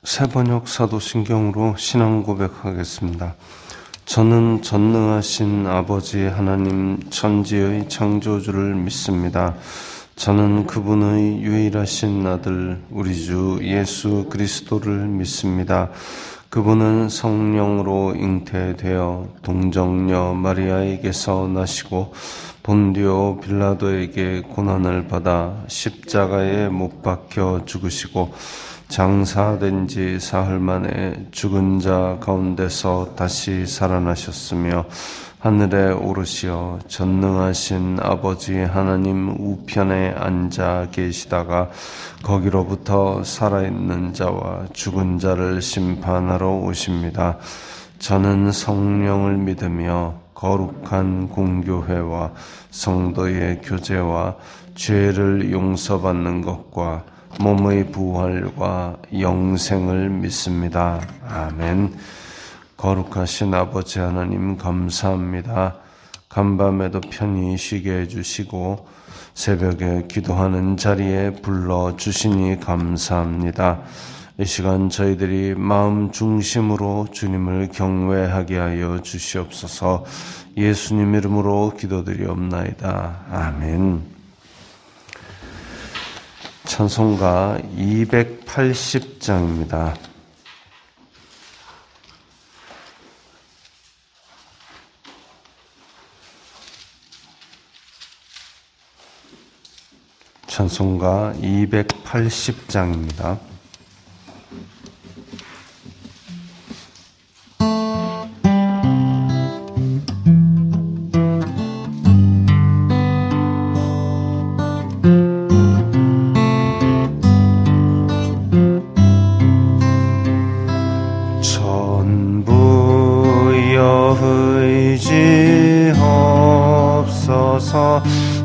새번역 사도신경으로 신앙 고백하겠습니다. 저는 전능하신 아버지 하나님 천지의 창조주를 믿습니다. 저는 그분의 유일하신 아들 우리 주 예수 그리스도를 믿습니다. 그분은 성령으로 잉태되어 동정녀 마리아에게서 나시고 본디오 빌라도에게 고난을 받아 십자가에 못 박혀 죽으시고 장사된 지 사흘 만에 죽은 자 가운데서 다시 살아나셨으며 하늘에 오르시어 전능하신 아버지 하나님 우편에 앉아 계시다가 거기로부터 살아있는 자와 죽은 자를 심판하러 오십니다. 저는 성령을 믿으며 거룩한 공교회와 성도의 교제와 죄를 용서받는 것과 몸의 부활과 영생을 믿습니다. 아멘. 거룩하신 아버지 하나님 감사합니다. 간밤에도 편히 쉬게 해주시고 새벽에 기도하는 자리에 불러주시니 감사합니다. 이 시간 저희들이 마음 중심으로 주님을 경외하게 하여 주시옵소서. 예수님 이름으로 기도드리옵나이다. 아멘. 찬송가 280장입니다. 찬송가 280장입니다.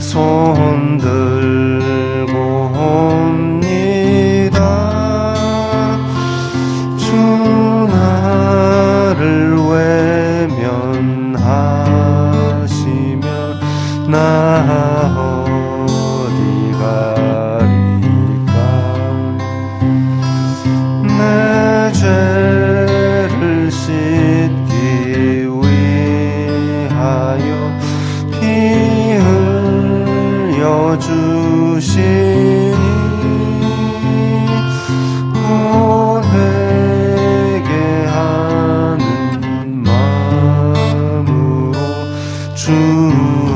손 들고 옵니다. 주 나를 외면하시면 나 어디 가리까. 내 죄를 씻기 위하여 피 주시니 고백게 하는 마음으로 주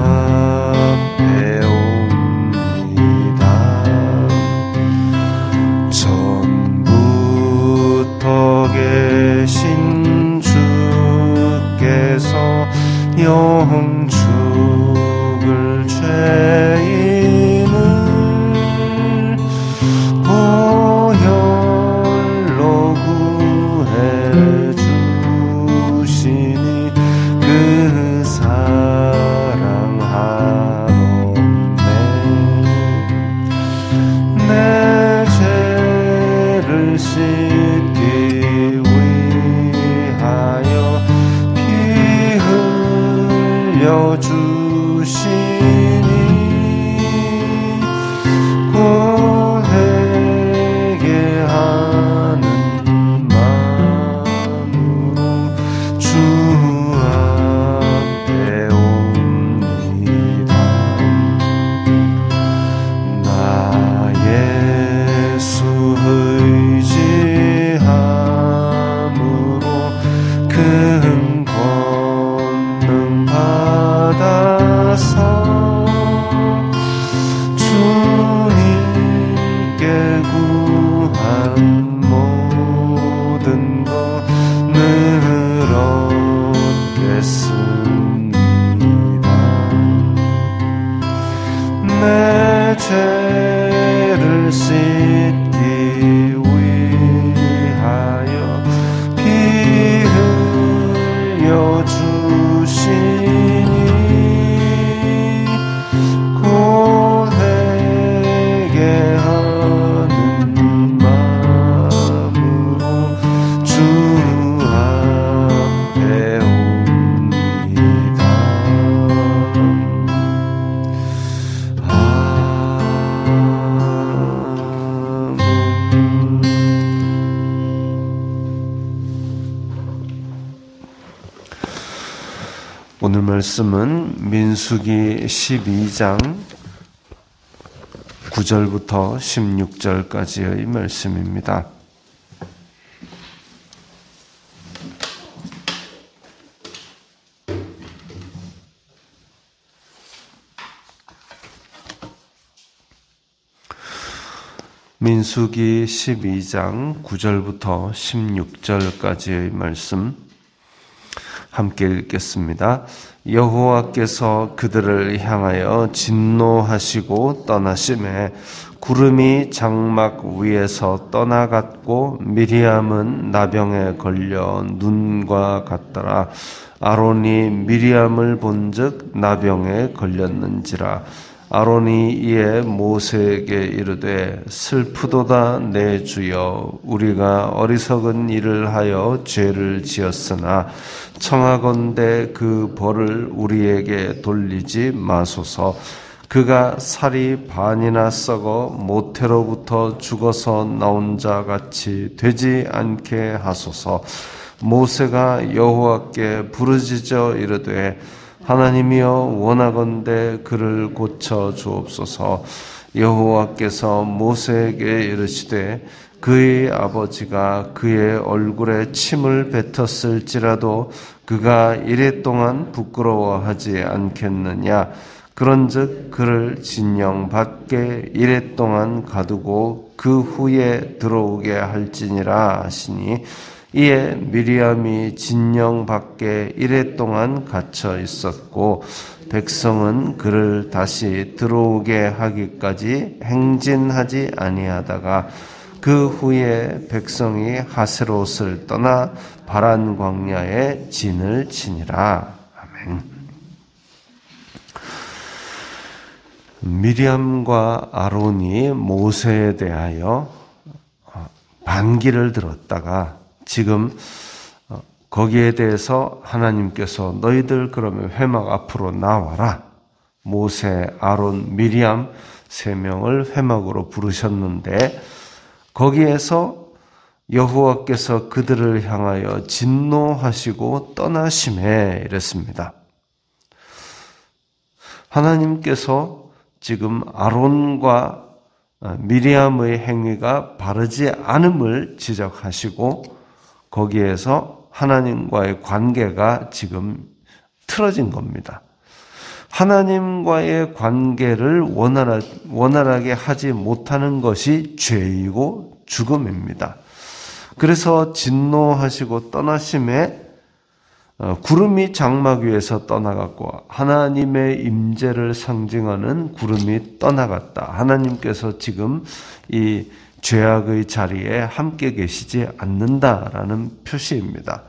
앞에 옵니다. 전부터 계신 주께서 영 죽을 죄인을 보혈로 구해 주시니 그 사랑하옵네. 내 죄를 씻기 위하여 피 흘려 주시니 고백게 하는 마음으로 주 앞에 옵니다. 나 예수 의지함으로 큰 권능 받아서 주님께 구한 모든 것 늘 얻겠습니다. 내 죄를 씻기 위하여 피 흘려 주시니 고백게 하는 마음으로 주 앞에 옵니다. 아멘. 오늘 말씀은 민수기 12장 9절부터 16절까지의 말씀입니다. 민수기 12장 9절부터 16절까지의 말씀 함께 읽겠습니다. 여호와께서 그들을 향하여 진노하시고 떠나심에 구름이 장막 위에서 떠나갔고 미리암은 나병에 걸려 눈과 같더라. 아론이 미리암을 본즉 나병에 걸렸는지라. 아론이 이에 모세에게 이르되 슬프도다 내 주여, 우리가 어리석은 일을 하여 죄를 지었으나 청하건대 그 벌을 우리에게 돌리지 마소서. 그가 살이 반이나 썩어 모태로부터 죽어서 나온 자 같이 되지 않게 하소서. 모세가 여호와께 부르짖어 이르되 하나님이여, 원하건대 그를 고쳐 주옵소서. 여호와께서 모세에게 이르시되 그의 아버지가 그의 얼굴에 침을 뱉었을지라도 그가 이랫동안 부끄러워하지 않겠느냐. 그런즉 그를 진영 밖에 이랫동안 가두고 그 후에 들어오게 할지니라 하시니, 이에 미리암이 진영 밖에 이랫동안 갇혀 있었고 백성은 그를 다시 들어오게 하기까지 행진하지 아니하다가 그 후에 백성이 하세롯을 떠나 바란 광야에 진을 치니라. 아멘. 미리암과 아론이 모세에 대하여 반기를 들었다가 지금 거기에 대해서 하나님께서 너희들 그러면 회막 앞으로 나와라. 모세, 아론, 미리암 3명을 회막으로 부르셨는데 거기에서 여호와께서 그들을 향하여 진노하시고 떠나심에 이랬습니다. 하나님께서 지금 아론과 미리암의 행위가 바르지 않음을 지적하시고 거기에서 하나님과의 관계가 지금 틀어진 겁니다. 하나님과의 관계를 원활하게 하지 못하는 것이 죄이고 죽음입니다. 그래서 진노하시고 떠나심에 구름이 장막 위에서 떠나갔고 하나님의 임재를 상징하는 구름이 떠나갔다. 하나님께서 지금 이 죄악의 자리에 함께 계시지 않는다라는 표시입니다.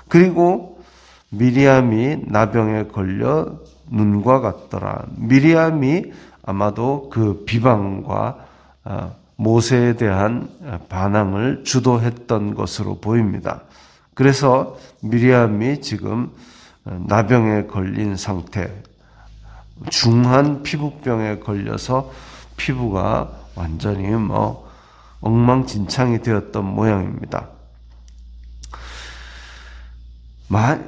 그리고 미리암이 나병에 걸려 눈과 같더라. 미리암이 아마도 그 비방과 모세에 대한 반항을 주도했던 것으로 보입니다. 그래서 미리암이 지금 나병에 걸린 상태, 중한 피부병에 걸려서 피부가 완전히 엉망진창이 되었던 모양입니다.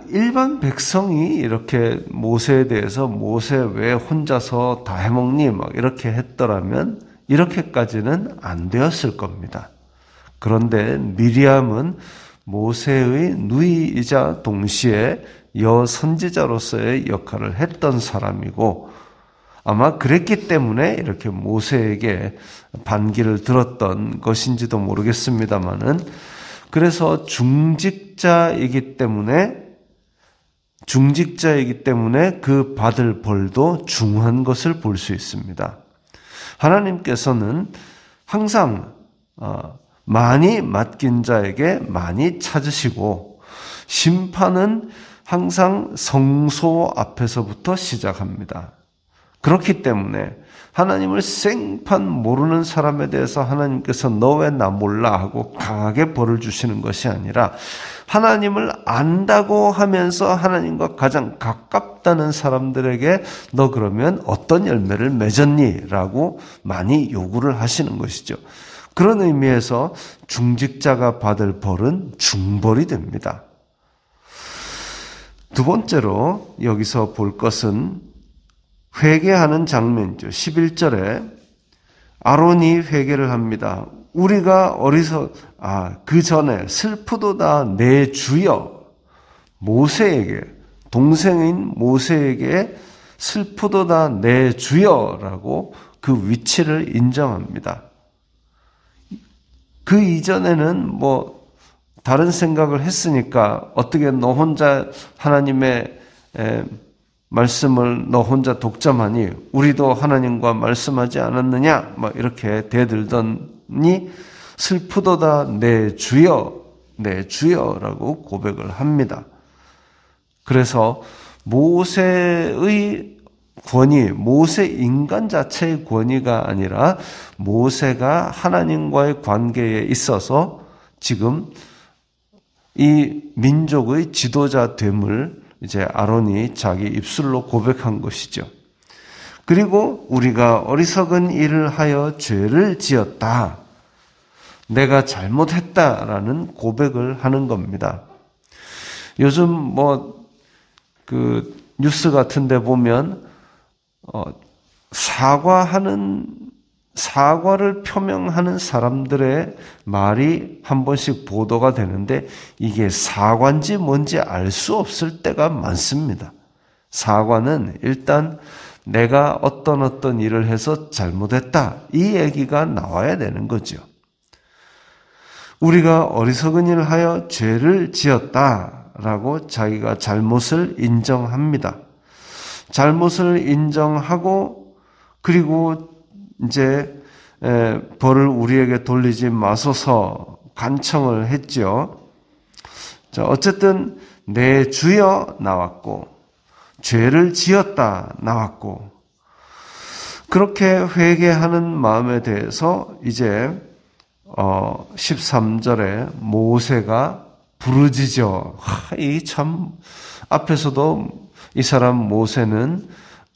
일반 백성이 이렇게 모세에 대해서 모세 왜 혼자서 다 해먹니? 이렇게 했더라면 이렇게까지는 안 되었을 겁니다. 그런데 미리암은 모세의 누이이자 동시에 여선지자로서의 역할을 했던 사람이고 아마 그랬기 때문에 이렇게 모세에게 반기를 들었던 것인지도 모르겠습니다만은, 그래서 중직자이기 때문에 그 받을 벌도 중한 것을 볼 수 있습니다. 하나님께서는 항상 많이 맡긴 자에게 많이 찾으시고 심판은 항상 성소 앞에서부터 시작합니다. 그렇기 때문에 하나님을 생판 모르는 사람에 대해서 하나님께서 너 왜 나 몰라 하고 강하게 벌을 주시는 것이 아니라 하나님을 안다고 하면서 하나님과 가장 가깝다는 사람들에게 너 그러면 어떤 열매를 맺었니? 라고 많이 요구를 하시는 것이죠. 그런 의미에서 중직자가 받을 벌은 중벌이 됩니다. 두 번째로 여기서 볼 것은 회개하는 장면이죠. 11절에 아론이 회개를 합니다. 우리가 그 전에 슬프도다 내 주여, 모세에게, 동생인 모세에게 슬프도다 내 주여라고 그 위치를 인정합니다. 그 이전에는 다른 생각을 했으니까 어떻게 너 혼자 하나님의 말씀을 너 혼자 독점하니 우리도 하나님과 말씀하지 않았느냐 이렇게 대들더니 슬프도다 내 주여, 내 주여라고 고백을 합니다. 그래서 모세의 권위, 모세 인간 자체의 권위가 아니라 모세가 하나님과의 관계에 있어서 지금 이 민족의 지도자 됨을 이제 아론이 자기 입술로 고백한 것이죠. 그리고 우리가 어리석은 일을 하여 죄를 지었다. 내가 잘못했다라는 고백을 하는 겁니다. 요즘 뉴스 같은 데 보면 사과를 표명하는 사람들의 말이 한 번씩 보도가 되는데 이게 사과인지 뭔지 알 수 없을 때가 많습니다. 사과는 일단 내가 어떤 일을 해서 잘못했다, 이 얘기가 나와야 되는 거죠. 우리가 어리석은 일을 하여 죄를 지었다라고 자기가 잘못을 인정합니다. 잘못을 인정하고 그리고 이제 벌을 우리에게 돌리지 마소서 간청을 했죠. 자, 어쨌든 내 주여 나왔고 죄를 지었다 나왔고 그렇게 회개하는 마음에 대해서 이제 13절에 모세가 부르짖어. 이 참 앞에서도 이 사람 모세는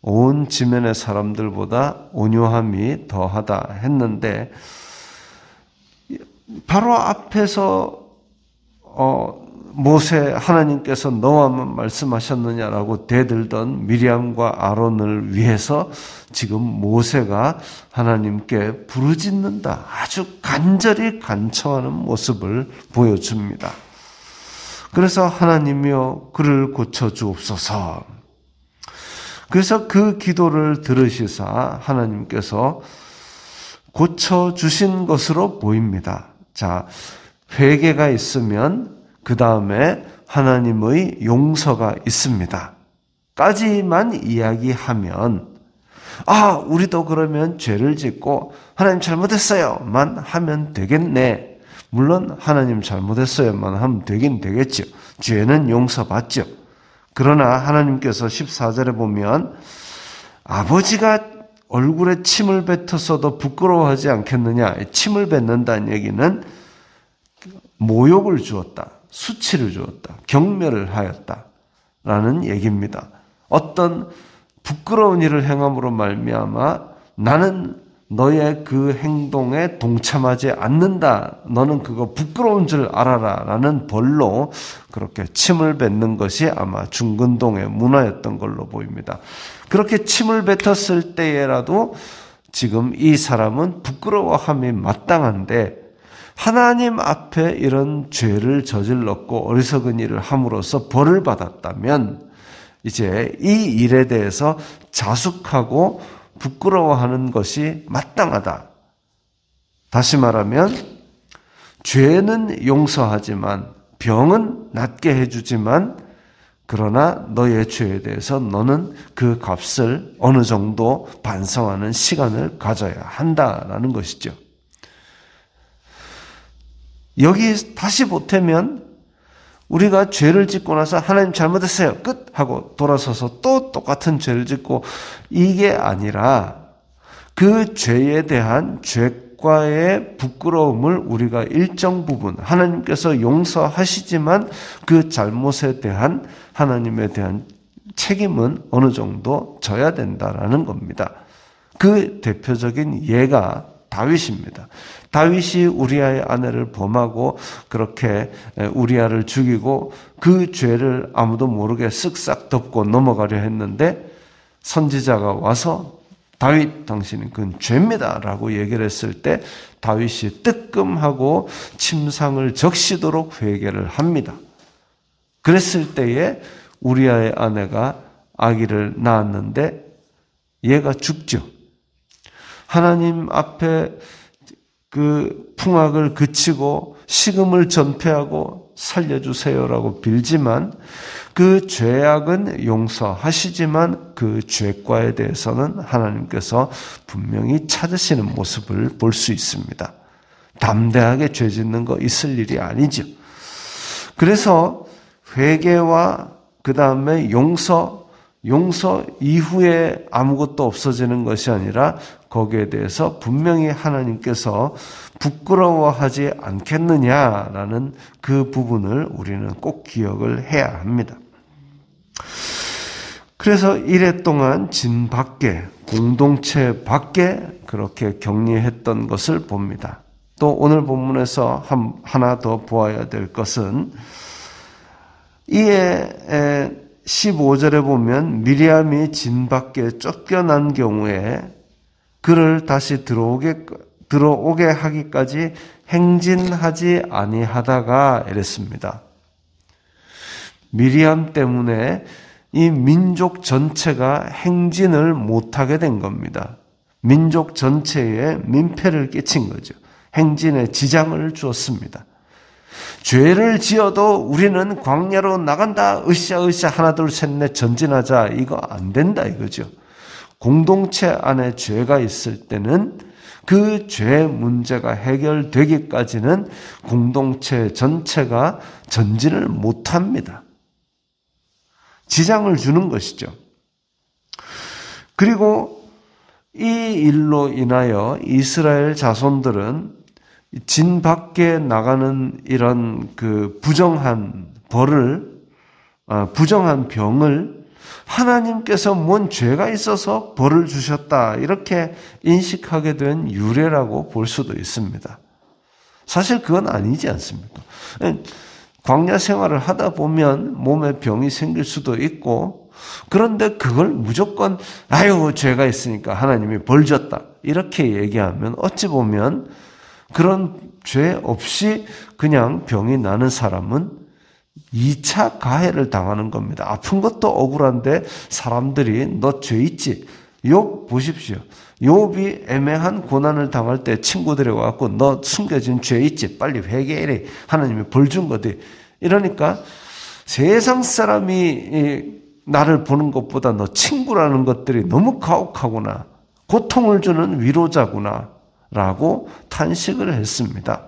온 지면의 사람들보다 온유함이 더하다 했는데 바로 앞에서 모세 하나님께서 너와만 말씀하셨느냐라고 대들던 미리암과 아론을 위해서 지금 모세가 하나님께 부르짖는다. 아주 간절히 간청하는 모습을 보여줍니다. 그래서 하나님이여 그를 고쳐주옵소서. 그래서 그 기도를 들으시사 하나님께서 고쳐주신 것으로 보입니다. 자, 회개가 있으면 그 다음에 하나님의 용서가 있습니다. 까지만 이야기하면 우리도 그러면 죄를 짓고 하나님 잘못했어요만 하면 되겠네. 물론 하나님 잘못했어요만 하면 되긴 되겠죠. 죄는 용서받죠. 그러나 하나님께서 14절에 보면 아버지가 얼굴에 침을 뱉었어도 부끄러워하지 않겠느냐. 침을 뱉는다는 얘기는 모욕을 주었다. 수치를 주었다. 경멸을 하였다라는 얘기입니다. 어떤 부끄러운 일을 행함으로 말미암아 나는 너의 그 행동에 동참하지 않는다. 너는 그거 부끄러운 줄 알아라. 라는 벌로 그렇게 침을 뱉는 것이 아마 중근동의 문화였던 걸로 보입니다. 그렇게 침을 뱉었을 때에라도 지금 이 사람은 부끄러워함이 마땅한데 하나님 앞에 이런 죄를 저질렀고 어리석은 일을 함으로써 벌을 받았다면 이제 이 일에 대해서 자숙하고 부끄러워하는 것이 마땅하다. 다시 말하면 죄는 용서하지만 병은 낫게 해주지만 그러나 너의 죄에 대해서 너는 그 값을 어느 정도 반성하는 시간을 가져야 한다라는 것이죠. 여기 다시 보태면 우리가 죄를 짓고 나서 하나님 잘못했어요. 끝! 하고 돌아서서 또 똑같은 죄를 짓고 이게 아니라 그 죄에 대한 죄과의 부끄러움을 우리가 일정 부분 하나님께서 용서하시지만 그 잘못에 대한 하나님에 대한 책임은 어느 정도 져야 된다라는 겁니다. 그 대표적인 예가 다윗입니다. 다윗이 우리아의 아내를 범하고 그렇게 우리아를 죽이고 그 죄를 아무도 모르게 쓱싹 덮고 넘어가려 했는데 선지자가 와서 다윗 당신은 그건 죄입니다 라고 얘기를 했을 때 다윗이 뜨끔하고 침상을 적시도록 회개를 합니다. 그랬을 때에 우리아의 아내가 아기를 낳았는데 얘가 죽죠. 하나님 앞에 그 풍악을 그치고 식음을 전폐하고 살려주세요라고 빌지만 그 죄악은 용서하시지만 그 죄과에 대해서는 하나님께서 분명히 찾으시는 모습을 볼 수 있습니다. 담대하게 죄 짓는 거 있을 일이 아니죠. 그래서 회개와 그 다음에 용서 이후에 아무것도 없어지는 것이 아니라 거기에 대해서 분명히 하나님께서 부끄러워하지 않겠느냐라는 그 부분을 우리는 꼭 기억을 해야 합니다. 그래서 이래 동안 진 밖에, 공동체 밖에 그렇게 격리했던 것을 봅니다. 또 오늘 본문에서 하나 더 보아야 될 것은 이에 15절에 보면 미리암이 진 밖에 쫓겨난 경우에 그를 다시 들어오게 하기까지 행진하지 아니하다가 이랬습니다. 미리암 때문에 이 민족 전체가 행진을 못하게 된 겁니다. 민족 전체에 민폐를 끼친 거죠. 행진에 지장을 주었습니다. 죄를 지어도 우리는 광야로 나간다. 으쌰으쌰 하나 둘 셋 넷 전진하자. 이거 안 된다 이거죠. 공동체 안에 죄가 있을 때는 그 죄 문제가 해결되기까지는 공동체 전체가 전진을 못합니다. 지장을 주는 것이죠. 그리고 이 일로 인하여 이스라엘 자손들은 진 밖에 나가는 이런 그 부정한 병을 하나님께서 뭔 죄가 있어서 벌을 주셨다 이렇게 인식하게 된 유래라고 볼 수도 있습니다. 사실 그건 아니지 않습니까? 광야 생활을 하다 보면 몸에 병이 생길 수도 있고 그런데 그걸 무조건 아유 죄가 있으니까 하나님이 벌 줬다 이렇게 얘기하면 어찌 보면 그런 죄 없이 그냥 병이 나는 사람은 2차 가해를 당하는 겁니다. 아픈 것도 억울한데 사람들이 너 죄 있지? 욥 보십시오. 욥이 애매한 고난을 당할 때 친구들이 와갖고 너 숨겨진 죄 있지? 빨리 회개해. 하나님이 벌 준 거지. 이러니까 세상 사람이 나를 보는 것보다 너 친구라는 것들이 너무 가혹하구나. 고통을 주는 위로자구나. 라고 탄식을 했습니다.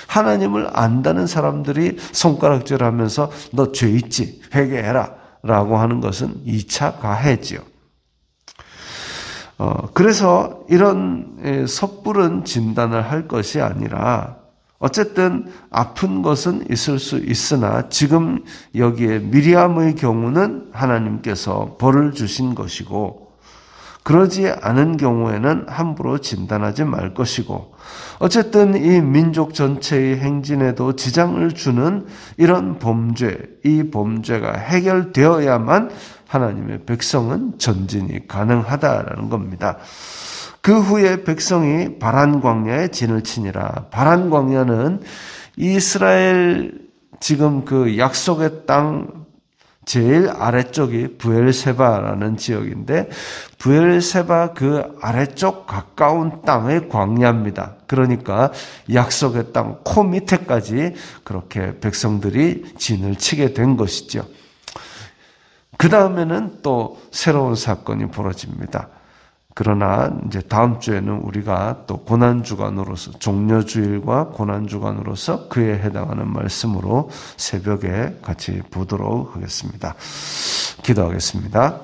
하나님을 안다는 사람들이 손가락질하면서 너 죄 있지? 회개해라. 라고 하는 것은 2차 가해지요. 그래서 이런 섣부른 진단을 할 것이 아니라 어쨌든 아픈 것은 있을 수 있으나 지금 여기에 미리암의 경우는 하나님께서 벌을 주신 것이고 그러지 않은 경우에는 함부로 진단하지 말 것이고 어쨌든 이 민족 전체의 행진에도 지장을 주는 이런 범죄, 이 범죄가 해결되어야만 하나님의 백성은 전진이 가능하다라는 겁니다. 그 후에 백성이 바란 광야에 진을 치니라. 바란 광야는 이스라엘 지금 그 약속의 땅 제일 아래쪽이 브엘세바라는 지역인데 브엘세바 그 아래쪽 가까운 땅의 광야입니다. 그러니까 약속의 땅 코 밑에까지 그렇게 백성들이 진을 치게 된 것이죠. 그 다음에는 또 새로운 사건이 벌어집니다. 그러나 이제 다음 주에는 우리가 또 고난주간으로서 종려주일과 고난주간으로서 그에 해당하는 말씀으로 새벽에 같이 보도록 하겠습니다. 기도하겠습니다.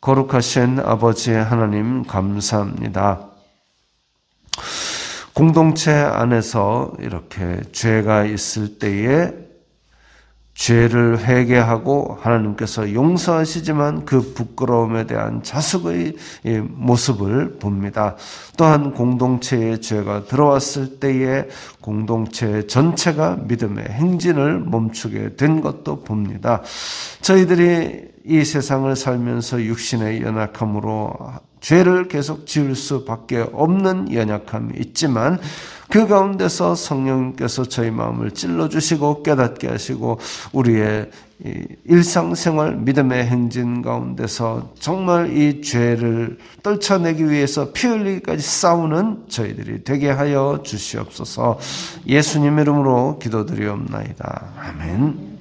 거룩하신 아버지 하나님 감사합니다. 공동체 안에서 이렇게 죄가 있을 때에 죄를 회개하고 하나님께서 용서하시지만 그 부끄러움에 대한 자숙의 모습을 봅니다. 또한 공동체에 죄가 들어왔을 때에 공동체 전체가 믿음의 행진을 멈추게 된 것도 봅니다. 저희들이 이 세상을 살면서 육신의 연약함으로 죄를 계속 지을 수밖에 없는 연약함이 있지만 그 가운데서 성령님께서 저희 마음을 찔러주시고 깨닫게 하시고 우리의 일상생활 믿음의 행진 가운데서 정말 이 죄를 떨쳐내기 위해서 피 흘리기까지 싸우는 저희들이 되게 하여 주시옵소서. 예수님 이름으로 기도드리옵나이다. 아멘.